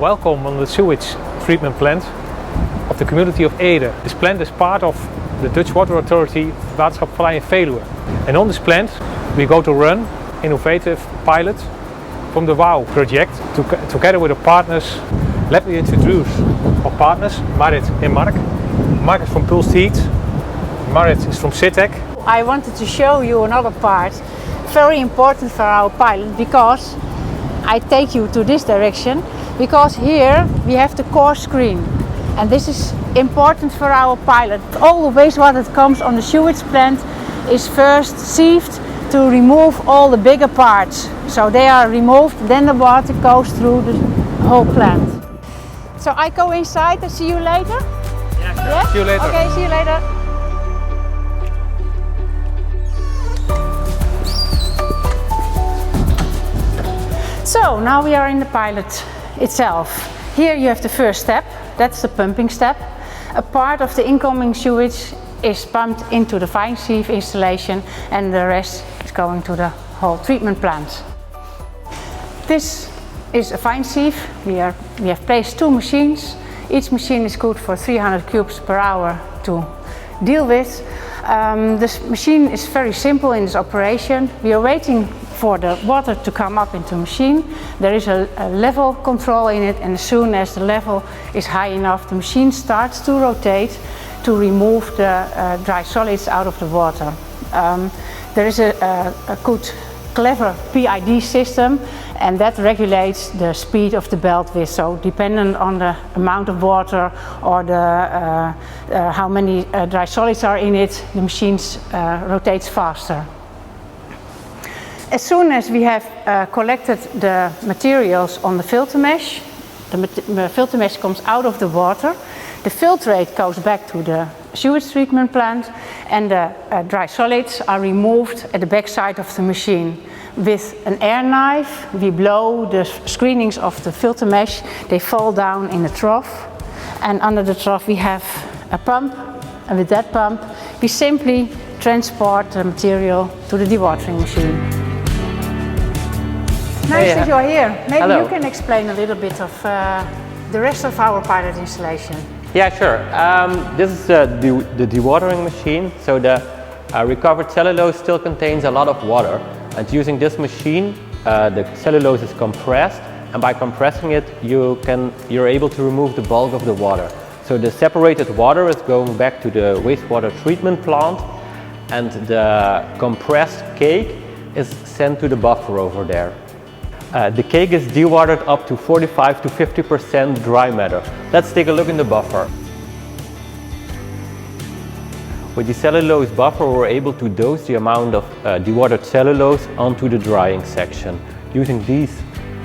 Welcome on the sewage treatment plant of the community of Ede. This plant is part of the Dutch Water Authority Waterschap Vallei en Veluwe. And on this plant we go to run innovative pilot from the WOW project together with our partners. Let me introduce our partners, Marit and Mark. Mark is from Pulsed Heat, Marit is from Sitec. I wanted to show you another part, very important for our pilot, because I take you to this direction, because here we have the core screen, and this is important for our pilot. All the wastewater that comes on the sewage plant is first sieved to remove all the bigger parts. So they are removed, then the water goes through the whole plant. So I go inside and see you later? Yeah, sure. Yeah? See you later. Okay, see you later. So now we are in the pilot itself. Here you have the first step, that's the pumping step. A part of the incoming sewage is pumped into the fine sieve installation and the rest is going to the whole treatment plant. This is a fine sieve. We have placed 2 machines. Each machine is good for 300 cubes per hour to deal with. This machine is very simple in its operation. We are waiting for the water to come up into the machine. There is a level control in it, and as soon as the level is high enough, the machine starts to rotate to remove the dry solids out of the water. There is a good, clever PID system, and that regulates the speed of the belt width. So dependent on the amount of water or the, how many dry solids are in it, the machine rotates faster. As soon as we have collected the materials on the filter mesh, the filter mesh comes out of the water, the filtrate goes back to the sewage treatment plant, and the dry solids are removed at the back side of the machine. With an air knife, we blow the screenings of the filter mesh, they fall down in a trough, and under the trough we have a pump, and with that pump we simply transport the material to the dewatering machine. Nice that you're here. Maybe Hello. You can explain a little bit of the rest of our pilot installation. Yeah, sure. This is the dewatering machine. So the recovered cellulose still contains a lot of water, and using this machine the cellulose is compressed, and by compressing it you're able to remove the bulk of the water. So the separated water is going back to the wastewater treatment plant, and the compressed cake is sent to the buffer over there. The cake is dewatered up to 45 to 50% dry matter. Let's take a look in the buffer. With the cellulose buffer, we're able to dose the amount of dewatered cellulose onto the drying section. Using these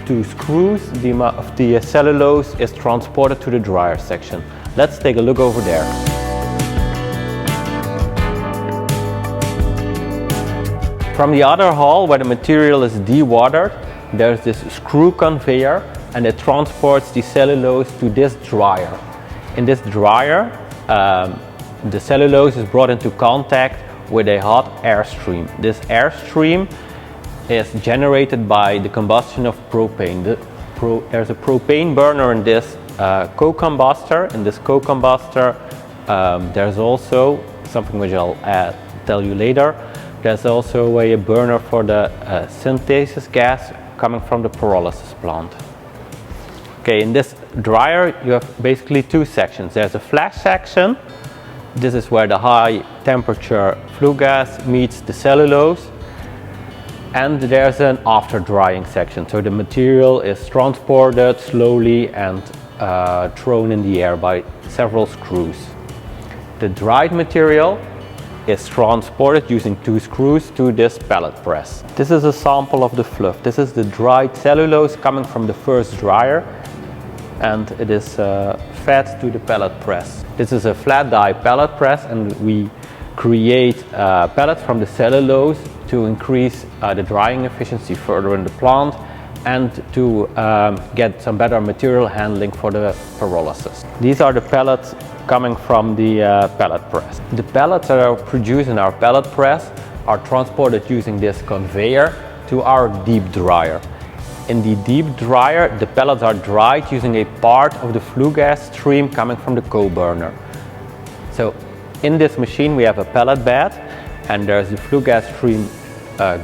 2 screws, the amount of the cellulose is transported to the dryer section. Let's take a look over there. From the other hall, where the material is dewatered, there's this screw conveyor, and it transports the cellulose to this dryer. In this dryer, the cellulose is brought into contact with a hot airstream. This airstream is generated by the combustion of propane. There's a propane burner in this co-combustor. In this co-combustor, there's also something which I'll tell you later. There's also a burner for the synthesis gas coming from the pyrolysis plant. Okay, in this dryer you have basically 2 sections. There's a flash section. This is where the high temperature flue gas meets the cellulose. And there's an after drying section. So the material is transported slowly and thrown in the air by several screws. The dried material is transported using 2 screws to this pellet press. This is a sample of the fluff. This is the dried cellulose coming from the first dryer, and it is fed to the pellet press. This is a flat die pellet press, and we create pellets from the cellulose to increase the drying efficiency further in the plant and to get some better material handling for the pyrolysis. These are the pellets coming from the pellet press. The pellets that are produced in our pellet press are transported using this conveyor to our deep dryer. in the deep dryer, the pellets are dried using a part of the flue gas stream coming from the co-burner. So in this machine we have a pellet bed, and there's the flue gas stream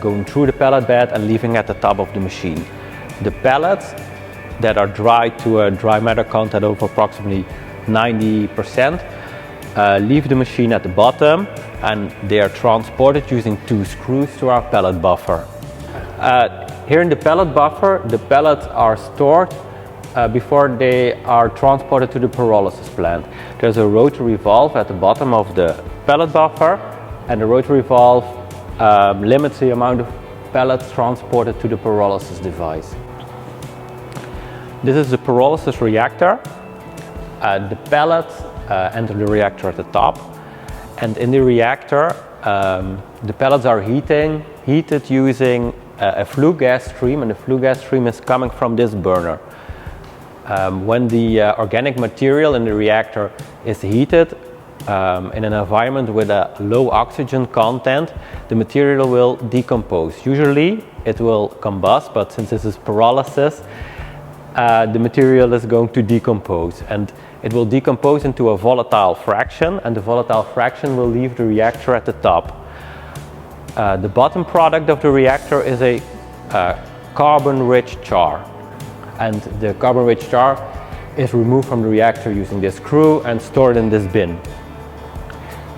going through the pellet bed and leaving at the top of the machine. The pellets that are dried to a dry matter content of approximately 90% leave the machine at the bottom, and they are transported using 2 screws to our pellet buffer. Here in the pellet buffer, the pellets are stored before they are transported to the pyrolysis plant. There's a rotary valve at the bottom of the pellet buffer, and the rotary valve limits the amount of pellets transported to the pyrolysis device. This is the pyrolysis reactor. The pellets enter the reactor at the top, and in the reactor the pellets are heated using a flue gas stream, and the flue gas stream is coming from this burner. When the organic material in the reactor is heated in an environment with a low oxygen content, the material will decompose. Usually it will combust, but since this is pyrolysis, the material is going to decompose, and it will decompose into a volatile fraction, and the volatile fraction will leave the reactor at the top. The bottom product of the reactor is a carbon-rich char, and the carbon-rich char is removed from the reactor using this screw and stored in this bin.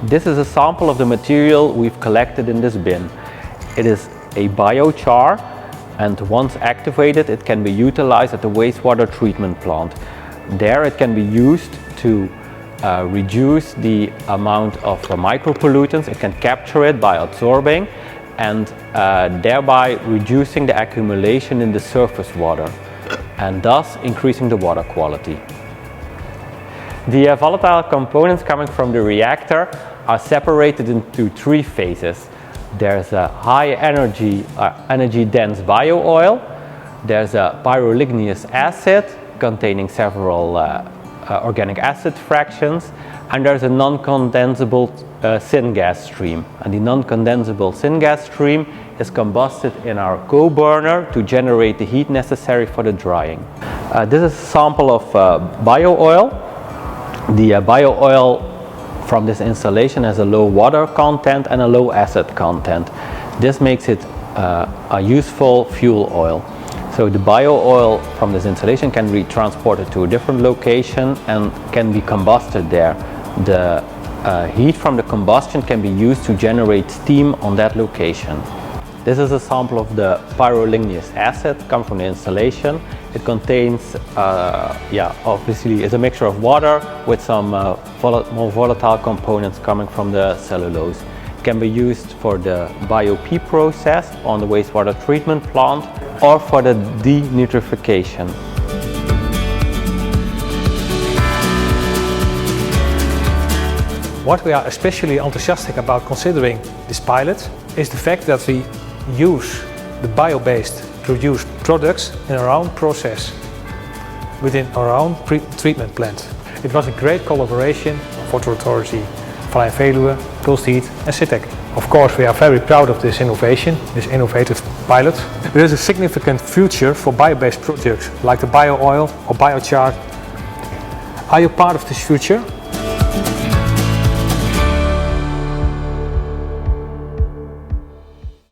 This is a sample of the material we've collected in this bin. It is a biochar, and once activated it can be utilized at the wastewater treatment plant. There it can be used to reduce the amount of micropollutants. It can capture it by absorbing, and thereby reducing the accumulation in the surface water, and thus increasing the water quality. The volatile components coming from the reactor are separated into 3 phases. There's a high energy dense bio oil, there's a pyroligneous acid containing several organic acid fractions, and there's a non-condensable syngas stream. And the non-condensable syngas stream is combusted in our co-burner to generate the heat necessary for the drying. This is a sample of bio oil. The bio oil from this installation has a low water content and a low acid content. This makes it a useful fuel oil. So the bio oil from this installation can be transported to a different location and can be combusted there. The heat from the combustion can be used to generate steam on that location. This is a sample of the pyroligneous acid come from the installation. It contains, obviously it's a mixture of water with some more volatile components coming from the cellulose. It can be used for the BioP process on the wastewater treatment plant or for the denitrification. What we are especially enthusiastic about considering this pilot is the fact that we use the bio-based produced products in our own process within our own treatment plant. It was a great collaboration of Water Authority, Vallei Veluwe, Pulsheat and CITEC. Of course, we are very proud of this innovation, this innovative pilot. There is a significant future for bio-based products like the bio oil or biochar. Are you part of this future?